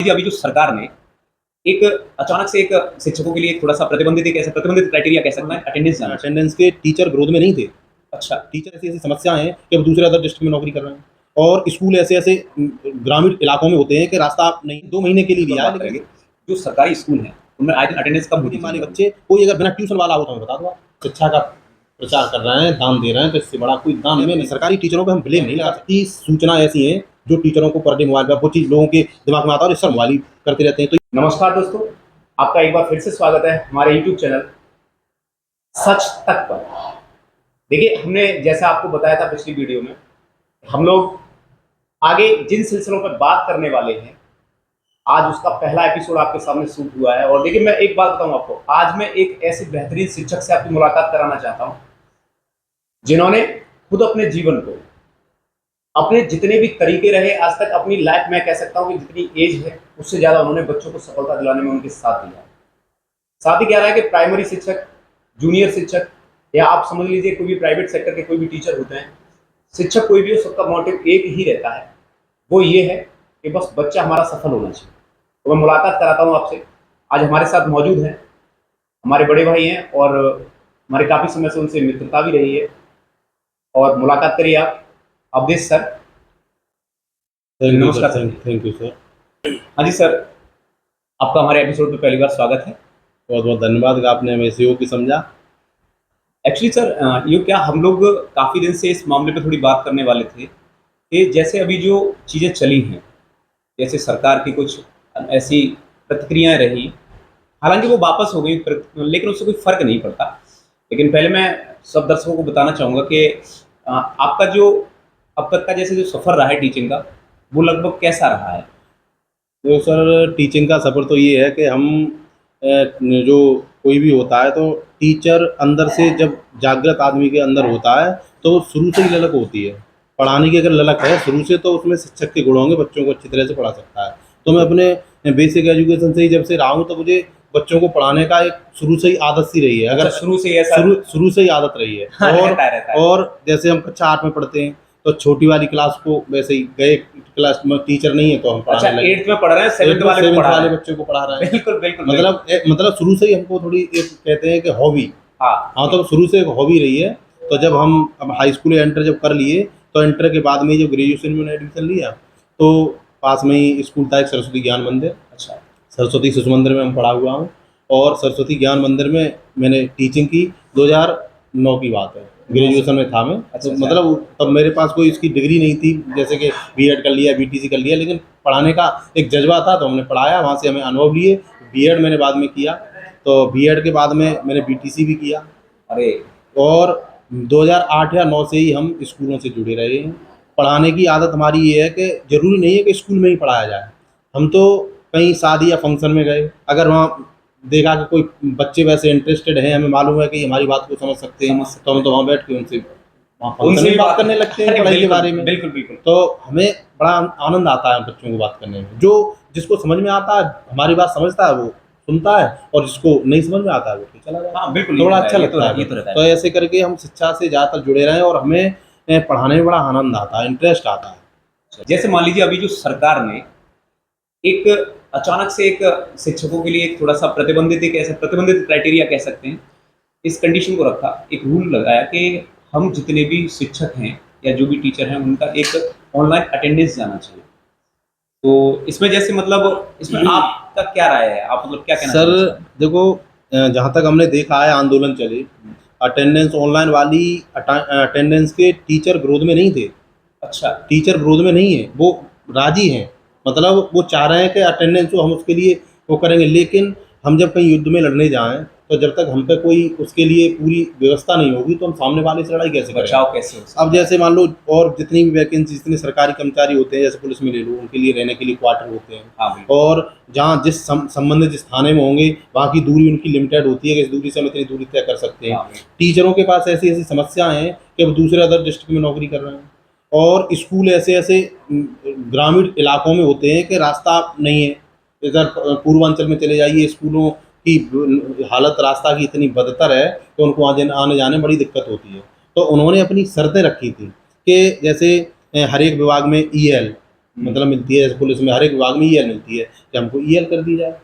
जी, अभी जो सरकार ने एक अचानक से एक शिक्षकों के लिए थोड़ा सा प्रतिबंधित क्राइटेरिया कह सकते हैं, अटेंडेंस जाना चाहिए। अटेंडेंस के टीचर ग्रोथ में नहीं थे। अच्छा, टीचर ऐसी ऐसी समस्याएं हैं कि अब दूसरे अदर डिस्ट्रिक्ट में नौकरी कर रहे हैं, और स्कूल ऐसे ऐसे ग्रामीण इलाकों में होते हैं कि रास्ता नहीं 2 महीने के लिए इस पर लिया है, बात लेकिन करेंगे। जो सरकारी स्कूल हैं, उनमें आज अटेंडेंस कम होती हमारे चाहिए। बच्चे कोई अगर बिना ट्यूशन वाला हो तो हमें बता दो आप। शिक्षा का प्रचार कर रहे हैं, दान दे रहे हैं, तो इससे बड़ा कोई दान हमें नहीं। सरकारी टीचरों पे हम ब्लेम नहीं लगा सकते। सूचना ऐसी है जो टीचरों को पर डे मोबाइल पर वो चीज़ लोगों के दिमाग में आता है और सर मोबाइल करते रहते हैं। तो नमस्कार दोस्तों, आपका एक बार फिर से स्वागत है हमारे यूट्यूब चैनल सच तक पर। देखिए, हमने जैसा आपको बताया था पिछली वीडियो में, हम लोग आगे जिन सिलसिलों पर बात करने वाले हैं, आज उसका पहला एपिसोड आपके सामने शूट हुआ है। और देखिए, मैं एक बात बताऊं आपको, आज मैं एक ऐसे बेहतरीन शिक्षक से आपकी मुलाकात कराना चाहता हूं जिन्होंने खुद अपने जीवन को, अपने जितने भी तरीके रहे आज तक, अपनी लाइफ में कह सकता हूं कि जितनी एज है उससे ज्यादा उन्होंने बच्चों को सफलता दिलाने में उनके साथ दिया है। साथ ही क्या रहा है कि प्राइमरी शिक्षक, जूनियर शिक्षक, या आप समझ लीजिए कोई भी प्राइवेट सेक्टर के कोई भी टीचर होते हैं, शिक्षक कोई भी हो, सबका मोटिव एक ही रहता है, वो ये है कि बस बच्चा हमारा सफल होना चाहिए। तो मैं मुलाकात कराता हूँ आपसे। आज हमारे साथ मौजूद हैं हमारे बड़े भाई हैं, और हमारे काफ़ी समय से उनसे मित्रता भी रही है। और मुलाकात करिए आप अवधेश सर। नमस्कार सर। Thank you sir. हाँ जी सर, आपका हमारे एपिसोड में पहली बार स्वागत है। बहुत बहुत धन्यवाद कि आपने हमें इस योग की समझा। एक्चुअली सर, ये क्या, हम लोग काफ़ी दिन से इस मामले पे थोड़ी बात करने वाले थे कि जैसे अभी जो चीज़ें चली हैं, जैसे सरकार की कुछ ऐसी प्रतिक्रियाएं रही, हालांकि वो वापस हो गई, लेकिन उससे कोई फ़र्क नहीं पड़ता। लेकिन पहले मैं सब दर्शकों को बताना चाहूँगा कि आपका जो अब तक का जैसे जो सफ़र रहा है टीचिंग का, वो लगभग कैसा रहा है? तो सर, टीचिंग का सफ़र तो ये है कि हम जो कोई भी होता है तो टीचर अंदर से जब जागृत आदमी के अंदर होता है तो शुरू से ही ललक होती है। पढ़ाने की अगर ललक है शुरू से तो उसमें शिक्षक के गुण होंगे, बच्चों को अच्छी तरह से पढ़ा सकता है। तो मैं अपने बेसिक एजुकेशन से ही जब से रहा हूँ तो मुझे बच्चों को पढ़ाने का एक शुरू से ही आदत सी रही है। अच्छा, अगर शुरू से ही ऐसा शुरू से ही आदत रही है। हाँ, और रहता है। और जैसे हम कक्षा 8 में पढ़ते हैं तो छोटी वाली क्लास को वैसे ही गए, क्लास में टीचर नहीं है तो हम अच्छा, पढ़ाने लगे। 8th में पढ़ रहे हैं, 7th वाले को सेवन्थ पढ़ा रहे वाले हैं। बच्चों को पढ़ा रहे हैं। बिल्कुल बिल्कुल मतलब शुरू से ही हमको थोड़ी एक कहते हैं कि हॉबी। हाँ, तो शुरू से एक हॉबी रही है। तो जब हम अब हाई स्कूल एंटर जब कर लिए तो एंटर के बाद में जब ग्रेजुएशन में मैंने एडमिशन लिया तो पास में ही स्कूल था एक सरस्वती ज्ञान मंदिर। अच्छा, सरस्वती शिशु मंदिर में मैं पढ़ा हुआ हूँ, और सरस्वती ज्ञान मंदिर में मैंने टीचिंग की। 2009 की बात है, ग्रेजुएशन में था मैं। तो मतलब तब मेरे पास कोई इसकी डिग्री नहीं थी, जैसे कि बीएड कर लिया, बीटीसी कर लिया, लेकिन पढ़ाने का एक जज्बा था तो हमने पढ़ाया, वहाँ से हमें अनुभव लिए। बीएड मैंने बाद में किया, तो बीएड के बाद में मैंने बीटीसी भी किया। अरे और 2008 या 9 से ही हम स्कूलों से जुड़े रहे हैं। पढ़ाने की आदत हमारी ये है कि ज़रूरी नहीं है कि स्कूल में ही पढ़ाया जाए। हम तो कहीं शादी या फंक्शन में गए, अगर वहाँ देखा कि कोई बच्चे वैसे इंटरेस्टेड हैं, हमें मालूम है कि हमारी बात को समझ सकते हैं, तो हम तो वहाँ बैठ के उनसे वहाँ फंक्शन में बात करने लगते हैं पढ़ाई के बारे में। बिल्कुल बिल्कुल। तो हमें बड़ा आनंद आता है बच्चों को बात करने में। जो जिसको समझ में आता है, हमारी बात समझता है, वो सुनता है, और जिसको नहीं समझ में आता है वो फिर चला जाता है। हाँ बिल्कुल, तो बड़ा अच्छा ये लगता है। ये तो रहता तो है। ऐसे करके हम शिक्षा से ज़्यादातर जुड़े रहे हैं और हमें पढ़ाने में बड़ा आनंद आता है, इंटरेस्ट आता है। जैसे मान लीजिए, अभी जो सरकार ने एक अचानक से एक शिक्षकों के लिए एक थोड़ा सा प्रतिबंधित क्राइटेरिया कह सकते हैं, इस कंडीशन को रखा, एक रूल लगाया कि हम जितने भी शिक्षक हैं या जो भी टीचर हैं, उनका एक ऑनलाइन अटेंडेंस जाना चाहिए। तो इसमें जैसे मतलब इसमें आपका क्या राय है? आप मतलब क्या कहना सर चाहते हैं? देखो, जहाँ तक हमने देखा है आंदोलन चले, अटेंडेंस ऑनलाइन वाली अटेंडेंस के टीचर ग्रोथ में नहीं थे। अच्छा, टीचर ग्रोथ में नहीं है, वो राजी हैं। मतलब वो चाह रहे हैं कि अटेंडेंस हो, हम उसके लिए वो करेंगे, लेकिन हम जब कहीं युद्ध में लड़ने जाएं तो जब तक हम पे कोई उसके लिए पूरी व्यवस्था नहीं होगी तो हम सामने वाले से लड़ाई कैसे करेंगे? बचाव कैसे हो सकता अब जैसे मान लो, और जितनी भी वैकेंसी, जितने सरकारी कर्मचारी होते हैं, जैसे पुलिस में ले लो, उनके लिए रहने के लिए क्वार्टर होते हैं। हाँ बिल्कुल। और जहाँ संबंधित जिस थाने में होंगे वहाँ की दूरी उनकी लिमिटेड होती है कि इस दूरी से हम इतनी दूरी तय कर सकते हैं। हाँ, टीचरों के पास ऐसी ऐसी समस्याएं हैं कि वो दूसरे अदर डिस्ट्रिक्ट में नौकरी कर रहे हैं, और स्कूल ऐसे ऐसे ग्रामीण इलाकों में होते हैं कि रास्ता नहीं है। इधर पूर्वांचल में चले जाइए, स्कूलों की हालत रास्ता की इतनी बदतर है कि उनको आने जाने में बड़ी दिक्कत होती है। तो उन्होंने अपनी शर्तें रखी थी कि जैसे हर एक विभाग में ईएल, मतलब मिलती है, जैसे पुलिस में हर एक विभाग में ईएल मिलती है कि हमको ईएल कर दी जाए।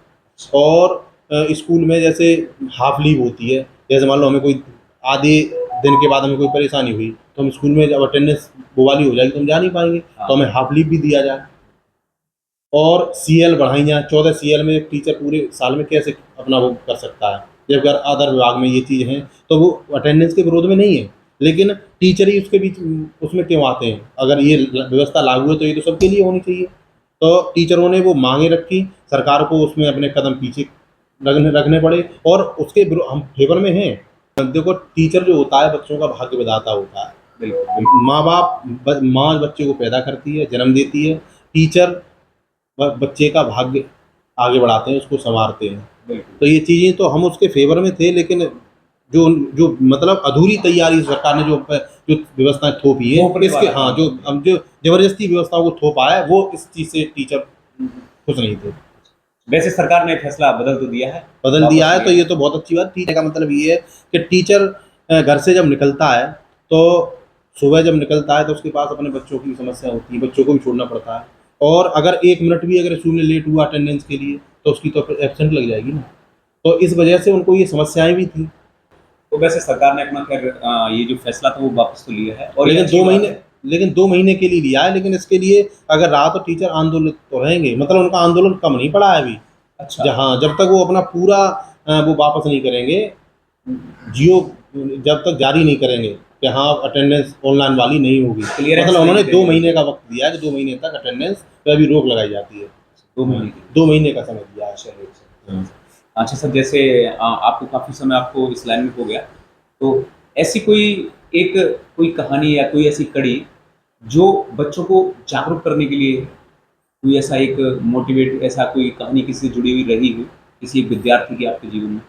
और स्कूल में जैसे हाफ लीव होती है, जैसे मान लो हमें कोई आधे दिन के बाद हमें कोई परेशानी हुई तो हम स्कूल में जब अटेंडेंस वो वाली हो जाएगी तो हम जा नहीं पाएंगे, तो हमें हाफ लीव भी दिया जाए। और सीएल बढ़ाई जाए, 14 सीएल में एक टीचर पूरे साल में कैसे अपना वो कर सकता है, जब अगर अदर विभाग में ये चीज़ है तो वो अटेंडेंस के विरोध में नहीं है, लेकिन टीचर ही उसके बीच उसमें क्यों आते हैं। अगर ये व्यवस्था लागू है तो ये तो सबके लिए होनी चाहिए। तो टीचरों ने वो मांगे रखी, सरकार को उसमें अपने कदम पीछे रखने पड़े और उसके हम फेवर में हैं। देखो टीचर जो होता है बच्चों का भाग्य विधाता होता है। बिल्कुल माँ बाप माँ बच्चे को पैदा करती है, जन्म देती है, टीचर बच्चे का भाग्य आगे बढ़ाते हैं, उसको संवारते हैं। बिल्कुल। तो ये चीज़ें तो हम उसके फेवर में थे, लेकिन जो जो मतलब अधूरी तैयारी सरकार ने जो व्यवस्थाएं थोपी है थोपने इसके, वाला हाँ, जो हम जो जबरदस्ती व्यवस्था को थोपा है वो इस चीज़ से टीचर खुश नहीं थे। वैसे सरकार ने फैसला बदल तो दिया है, बदल दिया है, वापस तो लिया ये तो बहुत अच्छी बात। टीचर का मतलब ये है कि टीचर घर से जब निकलता है तो सुबह जब निकलता है तो उसके पास अपने बच्चों की समस्या होती है, बच्चों को भी छोड़ना पड़ता है, और अगर 1 मिनट भी अगर स्कूल में लेट हुआ अटेंडेंस के लिए तो उसकी तो फिर एब्सेंट लग जाएगी ना। तो इस वजह से उनको ये समस्याएं भी थी। तो वैसे सरकार ने अपना खैर ये जो फैसला था वो वापस तो लिया है, और ये लेकिन अच्छी 2 बात महीने है। लेकिन 2 महीने के लिए लिया है, लेकिन इसके लिए अगर रहा तो टीचर आंदोलित तो रहेंगे, मतलब उनका आंदोलन कम नहीं पड़ा है अभी। अच्छा। जहाँ जब तक वो अपना पूरा वो वापस नहीं करेंगे, जियो जब तक जारी नहीं करेंगे कि हाँ अटेंडेंस ऑनलाइन वाली नहीं होगी, Clearance मतलब उन्होंने नहीं 2 देंगे। महीने का वक्त दिया है कि 2 महीने तक अटेंडेंस पे अभी रोक लगाई जाती है। 2 महीने की। 2 महीने का समय दिया है। चलिए, चलिए। अच्छा सर, जैसे आपको काफ़ी समय आपको इस लाइन में हो गया, तो ऐसी कोई कहानी या कोई ऐसी कड़ी जो बच्चों को जागरूक करने के लिए, कोई ऐसा एक मोटिवेट, ऐसा कोई कहानी किसी से जुड़ी हुई रही हो, किसी एक विद्यार्थी की आपके जीवन में?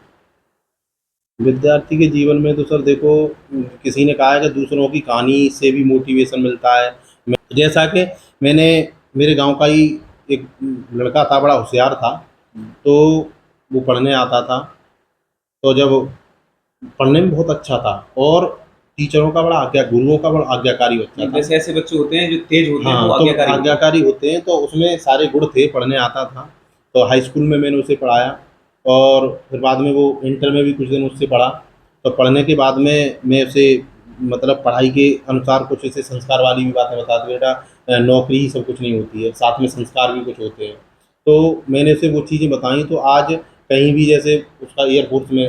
विद्यार्थी के जीवन में तो सर देखो, किसी ने कहा है कि दूसरों की कहानी से भी मोटिवेशन मिलता है। जैसा कि मैंने मेरे गांव का ही एक लड़का था, बड़ा होशियार था, तो वो पढ़ने आता था, तो जब पढ़ने में बहुत अच्छा था और टीचरों का बड़ा गुरुओं का बड़ा आज्ञाकारी बच्चा था। जैसे ऐसे बच्चे होते हैं जो तेज होते हैं, वो हाँ, तो आज्ञाकारी होते हैं। आज्ञाकारी होते हैं, तो उसमें सारे गुण थे, पढ़ने आता था। तो हाई स्कूल में मैंने उसे पढ़ाया और फिर बाद में वो इंटर में भी कुछ दिन उससे पढ़ा। तो पढ़ने के बाद में मैं उसे मतलब पढ़ाई के अनुसार कुछ ऐसे संस्कार वाली भी बातें बता दी, बेटा नौकरी ही सब कुछ नहीं होती है, साथ में संस्कार भी कुछ होते हैं। तो मैंने उसे वो चीज़ें बताई, तो आज कहीं भी जैसे उसका एयरफोर्स में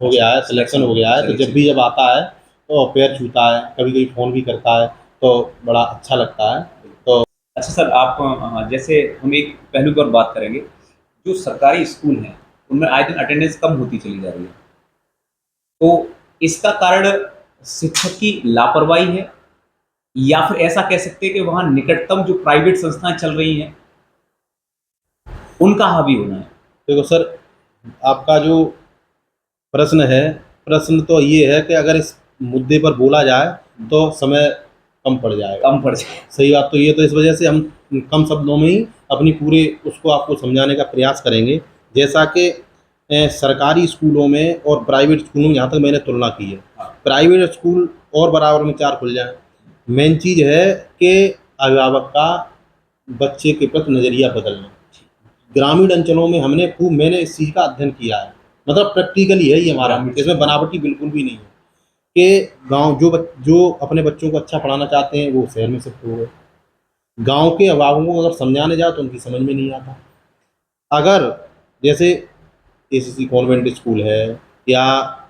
हो गया है, सिलेक्शन हो गया है, तो जब भी जब आता है तो पैर छूता है, कभी कभी फ़ोन भी करता है, तो बड़ा अच्छा लगता है। तो अच्छा सर, आप जैसे हम एक पहलू पर बात करेंगे, जो सरकारी स्कूल हैं, उनमें आए दिन अटेंडेंस कम होती चली जा रही है। तो इसका कारण शिक्षक की लापरवाही है, या फिर ऐसा कह सकते हैं कि वहाँ निकटतम जो प्राइवेट संस्थाएँ चल रही हैं, उनका हावी होना है? देखो सर, आपका जो प्रश्न है, प्रश्न तो ये है कि अगर इस मुद्दे पर बोला जाए तो समय कम पड़ जाएगा। कम पड़ जाए। सही बात तो ये, तो इस वजह से हम कम शब्दों में ही अपनी पूरे उसको आपको समझाने का प्रयास करेंगे। जैसा कि सरकारी स्कूलों में और प्राइवेट स्कूलों में जहाँ तक मैंने तुलना की है, हाँ। प्राइवेट स्कूल और बराबर में 4 खुल जाएँ। मेन चीज़ है कि अभिभावक का बच्चे के प्रति नज़रिया बदलना। ग्रामीण अंचलों में मैंने इस चीज़ का अध्ययन किया है, मतलब प्रैक्टिकली है ये हमारा, इसमें बनावटी बिल्कुल भी नहीं है कि गाँव जो अपने बच्चों को अच्छा पढ़ाना चाहते हैं वो शहर में शिफ्ट हो गए। गाँव के अभिभावकों को अगर समझाने जाओ तो उनकी समझ में नहीं आता। अगर जैसे एसीसी कॉन्वेंट स्कूल है या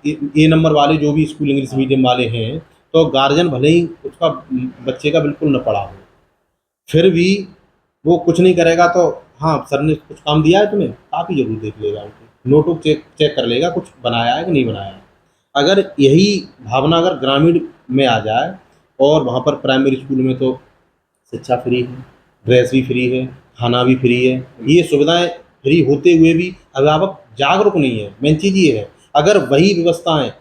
ए नंबर वाले जो भी स्कूल इंग्लिश मीडियम वाले हैं, तो गार्जियन भले ही उसका बच्चे का बिल्कुल न पढ़ा हो, फिर भी वो कुछ नहीं करेगा तो हाँ, सर ने कुछ काम दिया है तुम्हें, आप ही ज़रूर देख लेगा, उनके नोटबुक चेक कर लेगा कुछ बनाया है कि नहीं बनाया है। अगर यही भावना अगर ग्रामीण में आ जाए, और वहाँ पर प्राइमरी स्कूल में तो शिक्षा फ्री है, ड्रेस भी फ्री है, खाना भी फ्री है, ये सुविधाएं फ्री होते हुए भी अभिभावक जागरूक नहीं है। मेन चीज़ ये है, अगर वही व्यवस्थाएं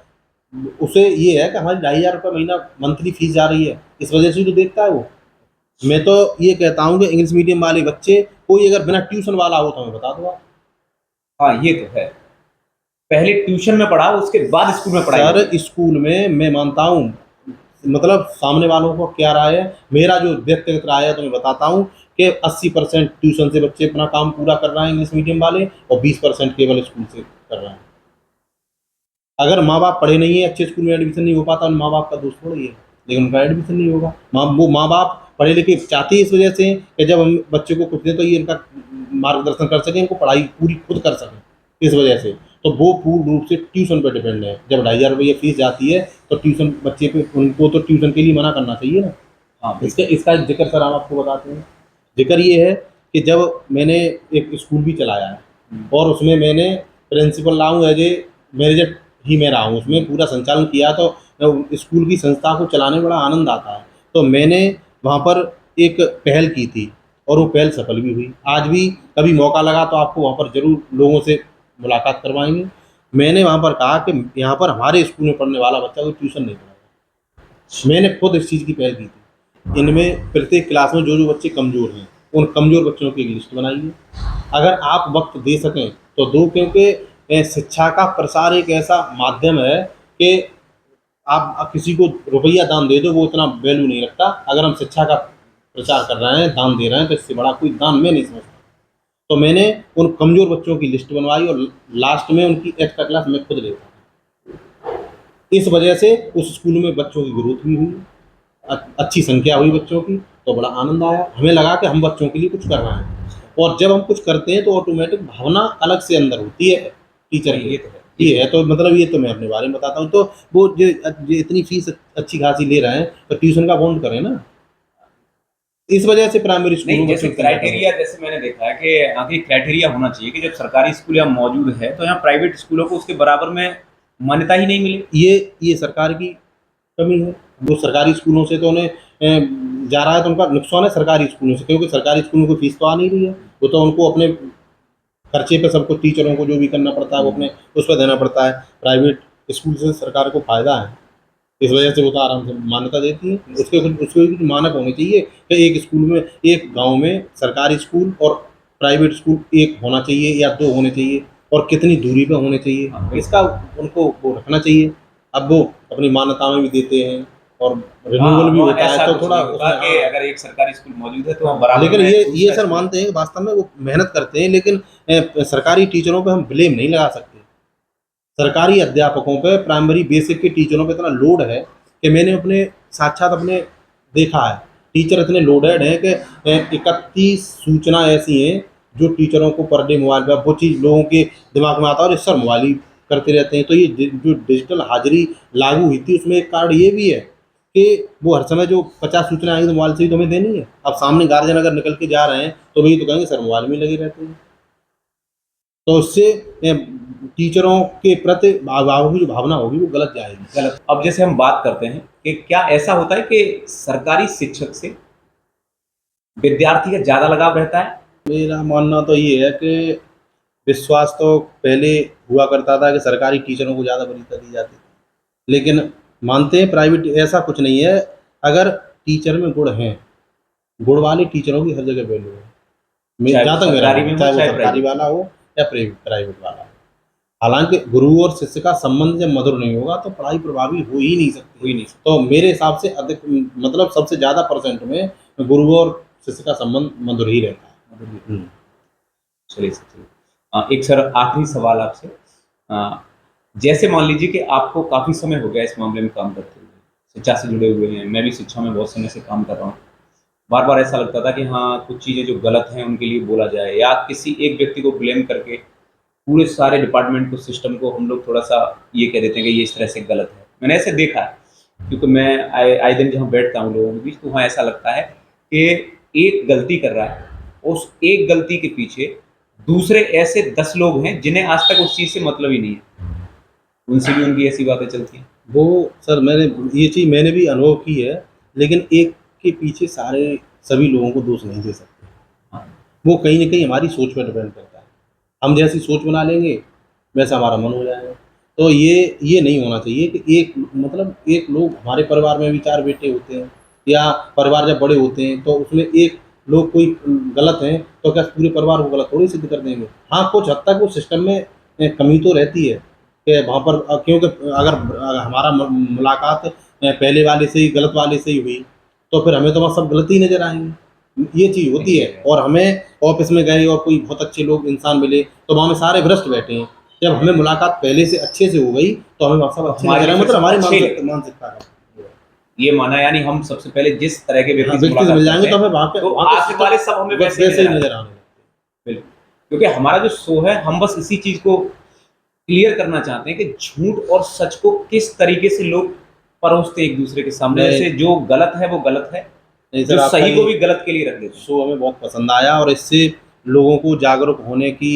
उसे ये है कि हमारी 2,500 रुपये महीना मंथली फीस जा रही है, इस वजह से तो देखता है वो। मैं तो ये कहता हूँ कि इंग्लिश मीडियम वाले बच्चे कोई अगर बिना ट्यूशन वाला हो तो हमें बता दो आप। हाँ, ये तो है। पहले ट्यूशन में पढ़ा, उसके बाद स्कूल में पढ़ाई सर होती है। स्कूल में मैं मानता हूँ, मतलब सामने वालों को क्या राय है, मेरा जो व्यक्तिगत राय है तो मैं बताता हूँ कि 80% ट्यूशन से बच्चे अपना काम पूरा कर रहे हैं इंग्लिश मीडियम वाले, और 20% केवल स्कूल से कर रहे हैं। अगर माँ बाप पढ़े नहीं है, अच्छे स्कूल में एडमिशन नहीं हो पाता, उन माँ बाप का दोष थोड़ा ही है, लेकिन उनका एडमिशन नहीं होगा। वो माँ बाप पढ़े लिखे चाहते ही इस वजह से कि जब हम बच्चे को कुछ दें तो ये इनका मार्गदर्शन कर सकें, इनको पढ़ाई पूरी खुद कर सकें, इस वजह से। तो वो पूर्ण रूप से ट्यूशन पर डिपेंड है। जब 2,500 फीस जाती है तो ट्यूशन बच्चे पे, उनको तो ट्यूशन के लिए मना करना चाहिए ना। हाँ, इसका जिक्र सर हम आपको बताते हैं। जिक्र ये है कि जब मैंने एक स्कूल भी चलाया है और उसमें मैंने प्रिंसिपल रहा हूँ, एज ए मैनेजर ही मैं रहा हूँ, उसमें पूरा संचालन किया, तो स्कूल की संस्था को चलाने में बड़ा आनंद आता है। तो मैंने वहाँ पर एक पहल की थी और वो पहल सफल भी हुई। आज भी कभी मौका लगा तो आपको वहाँ पर ज़रूर लोगों से मुलाकात करवाएंगे। मैंने वहाँ पर कहा कि यहाँ पर हमारे स्कूल में पढ़ने वाला बच्चा कोई ट्यूशन नहीं पढ़ाएगा। मैंने खुद इस चीज़ की पहल की थी। इनमें प्रत्येक क्लास में जो जो बच्चे कमज़ोर हैं, उन कमज़ोर बच्चों की एक लिस्ट बनाइए। अगर आप वक्त दे सकें तो दो, क्योंकि शिक्षा का प्रसार एक ऐसा माध्यम है कि आप किसी को रुपया दान दे दो, वो इतना वैल्यू नहीं रखता। अगर हम शिक्षा का प्रचार कर रहे हैं, दान दे रहे हैं, तो इससे बड़ा कोई दान मैं नहीं समझता। तो मैंने उन कमज़ोर बच्चों की लिस्ट बनवाई और लास्ट में उनकी एक्स्ट्रा क्लास मैं खुद लेता। इस वजह से उस स्कूल में बच्चों की ग्रोथ भी हुई, अच्छी संख्या हुई बच्चों की, तो बड़ा आनंद आया। हमें लगा कि हम बच्चों के लिए कुछ कर रहे हैं, और जब हम कुछ करते हैं तो ऑटोमेटिक भावना अलग से अंदर होती है टीचर की। ये तो है। ये है, तो मतलब ये तो मैं अपने बारे में बताता हूँ। तो वो जो इतनी फीस अच्छी खासी ले रहे हैं, तो ट्यूशन का बॉन्ड करें ना। इस वजह से प्राइमरी स्कूल नहीं, में जैसे बच्चों की क्राइटेरिया, जैसे मैंने देखा है कि आगे क्राइटेरिया होना चाहिए कि जब सरकारी स्कूल यहाँ मौजूद है तो यहाँ प्राइवेट स्कूलों को उसके बराबर में मान्यता ही नहीं मिली। ये सरकार की कमी है। वो सरकारी स्कूलों से तो उन्हें जा रहा है, तो उनका नुकसान है सरकारी स्कूलों से, क्योंकि सरकारी स्कूलों को फीस तो आ नहीं रही है। वो तो उनको अपने खर्चे पे सब कुछ, टीचरों को जो भी करना पड़ता है वो अपने उस पर देना पड़ता है। प्राइवेट स्कूल से सरकार को फायदा है, इस वजह से वो तो आराम से मान्यता देती है। उसके भी मानक होने चाहिए कि एक स्कूल में, एक गांव में सरकारी स्कूल और प्राइवेट स्कूल एक होना चाहिए या दो होने चाहिए, और कितनी दूरी पे होने चाहिए, इसका उनको वो रखना चाहिए। अब वो अपनी मान्यता में भी देते हैं और रिन्यूअल भी होता है, तो थोड़ा होगा कि उसमें अगर एक सरकारी स्कूल मौजूद है तो वहाँ बराबर लेकिन में ये दूसरा सर स्कूल। मानते हैं कि वास्तव में वो मेहनत करते हैं, लेकिन सरकारी टीचरों पे हम ब्लेम नहीं लगा सकते। सरकारी अध्यापकों पे, प्राइमरी बेसिक के टीचरों पे इतना लोड है कि मैंने अपने साक्षात अपने देखा है। टीचर इतने लोडेड हैं कि 31 सूचना ऐसी हैं जो टीचरों को पर डे मोबाइल पर, वो चीज़ लोगों के दिमाग में आता है और इस सर मोबाइल ही करते रहते हैं। तो ये जो डिजिटल हाजिरी लागू हुई थी, उसमें एक कार्ड ये भी है कि वो हर समय जो 50 सूचना आएंगी तो मोबाइल से ही तो हमें देनी है। अब सामने गार्जियन अगर निकल के जा रहे हैं तो वही तो कहेंगे सर मोबाइल में लगे रहते हैं। तो उससे टीचरों के प्रति अभिभावकों की जो भावना होगी वो गलत जाएगी। गलत। अब जैसे हम बात करते हैं कि क्या ऐसा होता है कि सरकारी शिक्षक से विद्यार्थी का ज्यादा लगाव रहता है? मेरा मानना तो ये है कि विश्वास तो पहले हुआ करता था कि सरकारी टीचरों को ज़्यादा वरीयता दी जाती थी, लेकिन मानते हैं प्राइवेट ऐसा कुछ नहीं है। अगर टीचर में गुण हैं, गुण वाले टीचरों की हर जगह वैल्यू है। चाहे जहाँ वो तक मेरा सरकारी में हो, चाहे वो चाहे सरकारी प्राइवेट। वाला हो या प्राइवेट वाला हो। हालांकि गुरु और शिष्य का संबंध जब मधुर नहीं होगा तो पढ़ाई प्रभावी हो ही नहीं सकती। हुई नहीं। तो मेरे हिसाब से अधिक, मतलब सबसे ज़्यादा परसेंट में गुरु और शिष्य का संबंध मधुर ही रहता है। चलिए सर, एक सर आखिरी सवाल आपसे। जैसे मान लीजिए कि आपको काफ़ी समय हो गया इस मामले में काम करते हुए, शिक्षा से जुड़े हुए हैं, मैं भी शिक्षा में बहुत समय से काम कर रहा हूँ। बार बार ऐसा लगता था कि हाँ, कुछ चीज़ें जो गलत हैं उनके लिए बोला जाए, या किसी एक व्यक्ति को ब्लेम करके पूरे सारे डिपार्टमेंट को, सिस्टम को हम लोग थोड़ा सा ये कह देते हैं कि ये इस तरह से गलत है। मैंने ऐसे देखा है, क्योंकि मैं आए दिन जहाँ बैठता हूँ लोगों के बीच, तो वहाँ ऐसा लगता है कि एक गलती कर रहा है, उस एक गलती के पीछे दूसरे ऐसे 10 लोग हैं जिन्हें आज तक उस चीज़ से मतलब ही नहीं है, उनसे भी उनकी ऐसी बातें चलती हैं। वो सर ये चीज़ मैंने भी अनुभव की है, लेकिन एक के पीछे सभी लोगों को दोष नहीं दे सकते। हाँ, वो कहीं न कहीं हमारी सोच पर डिपेंड करता है। हम जैसी सोच बना लेंगे वैसा हमारा मन हो जाएगा। तो ये नहीं होना चाहिए कि एक लोग, हमारे परिवार में भी 4 बेटे होते हैं, या परिवार जब बड़े होते हैं तो उसमें एक लोग कोई गलत हैं तो क्या पूरे परिवार को गलत थोड़ी सिद्ध कर देंगे। हाँ, कुछ हद तक वो सिस्टम में कमी तो रहती है कि वहाँ पर क्योंकि अगर हमारा मुलाकात पहले वाले से ही, गलत वाले से ही हुई, तो फिर हमें तो वहाँ सब गलत ही नज़र आएँगे। ये चीज़ होती है। और हमें ऑफिस में गए और कोई बहुत अच्छे लोग इंसान मिले तो वहाँ में सारे भ्रष्ट बैठे हैं। जब हमें मुलाकात पहले से अच्छे से हो गई तो हमें वहाँ सब अच्छे हमारे लग रहे हैं, लिए मतलब हमारी अच्छे लगे। मानसिकता का ये माना, यानी हम सबसे पहले जिस तरह के व्यक्ति हाँ, से व्यक्ति से मुलाकात मिल करते जाएंगे तो हैं, हमें तो वहाँ के आगे वाले सब हमें बस वैसे ही वैसे ही नजर नजर आते हैं। आने लगते बिल्कुल, क्योंकि हमारा जो शो है, हम बस इसी चीज को क्लियर करना चाहते हैं कि झूठ और सच को किस तरीके से लोग परोसते एक दूसरे के सामने। नहीं। जैसे जो गलत है वो गलत है, नहीं जो सर, आपका सही को भी ये गलत के लिए रख देते हैं। शो हमें बहुत पसंद आया और इससे लोगों को जागरूक होने की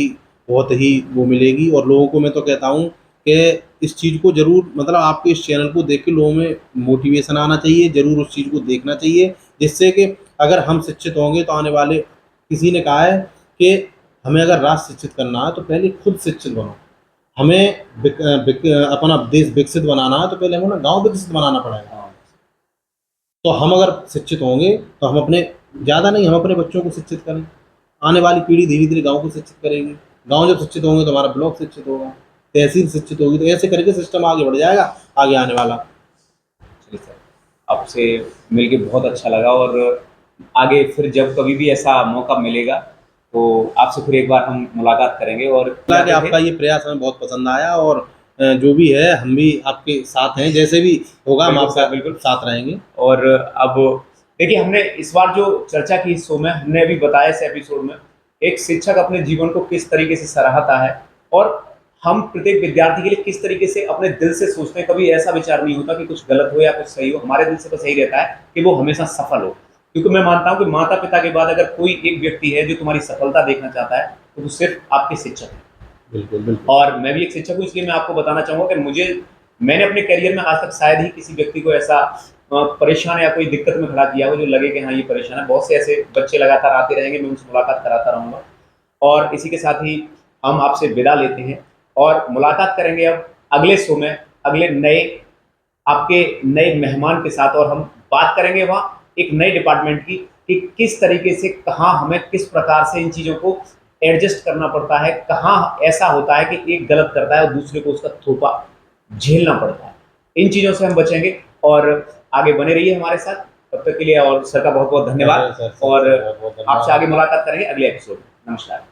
बहुत ही वो मिलेगी। और लोगों को मैं तो कहता हूँ कि इस चीज़ को ज़रूर, मतलब आपके इस चैनल को देख के लोगों में मोटिवेशन आना चाहिए, ज़रूर उस चीज़ को देखना चाहिए, जिससे कि अगर हम शिक्षित होंगे तो आने वाले, किसी ने कहा है कि हमें अगर राष्ट्र शिक्षित करना है तो पहले खुद शिक्षित बनो। हमें अपना देश विकसित बनाना है तो पहले हमें ना गाँव विकसित बनाना पड़ेगा। हाँ, तो हम अगर शिक्षित होंगे तो हम अपने, ज़्यादा नहीं, हम अपने बच्चों को शिक्षित करें। आने वाली पीढ़ी धीरे धीरे गांव को शिक्षित करेगी। गांव जब शिक्षित होंगे तो हमारा ब्लॉक शिक्षित होगा, तहसील शिक्षित होगी, तो ऐसे करके सिस्टम आगे बढ़ जाएगा आगे आने वाला। चलिए सर, आपसे मिलके बहुत अच्छा लगा, और आगे फिर जब कभी भी ऐसा मौका मिलेगा तो आपसे फिर एक बार हम मुलाकात करेंगे। और कि जाते थे। आपका ये प्रयास हमें बहुत पसंद आया और जो भी है हम भी आपके साथ हैं, जैसे भी होगा हम बिल्कुल आपका सर, बिल्कुल। साथ रहेंगे। और अब देखिए, हमने इस बार जो चर्चा की इस शो में, हमने अभी बताया इस एपिसोड में, एक शिक्षक अपने जीवन को किस तरीके से सराहता है, और हम प्रत्येक विद्यार्थी के लिए किस तरीके से अपने दिल से सोचते हैं। कभी ऐसा विचार नहीं होता कि कुछ गलत हो या कुछ सही हो, हमारे दिल से बस यही रहता है कि वो हमेशा सफल हो। क्योंकि मैं मानता हूँ कि माता पिता के बाद अगर कोई एक व्यक्ति है जो तुम्हारी सफलता देखना चाहता है, तो वो सिर्फ आपके शिक्षक है। बिल्कुल बिल्कुल। और मैं भी एक शिक्षक हूँ, इसलिए मैं आपको बताना चाहूँगा कि मैंने अपने करियर में आज तक शायद ही किसी व्यक्ति को ऐसा परेशान या कोई दिक्कत में खड़ा किया हो जो लगे कि हाँ ये परेशान है। बहुत से ऐसे बच्चे लगातार आते रहेंगे, मैं उनसे मुलाकात कराता रहूँगा। और इसी के साथ ही हम आपसे विदा लेते हैं और मुलाकात करेंगे अब अगले शो में, अगले नए आपके नए मेहमान के साथ। और हम बात करेंगे वहाँ एक नए डिपार्टमेंट की, कि किस तरीके से, कहाँ हमें किस प्रकार से इन चीज़ों को एडजस्ट करना पड़ता है, कहाँ ऐसा होता है कि एक गलत करता है और दूसरे को उसका थोपा झेलना पड़ता है। इन चीज़ों से हम बचेंगे और आगे बने रहिए हमारे साथ। तब तक के लिए और सर का बहुत बहुत धन्यवाद। सर, और बहुत बहुत आपसे धन्यवाद। आगे मुलाकात करेंगे अगले एपिसोड में। नमस्कार।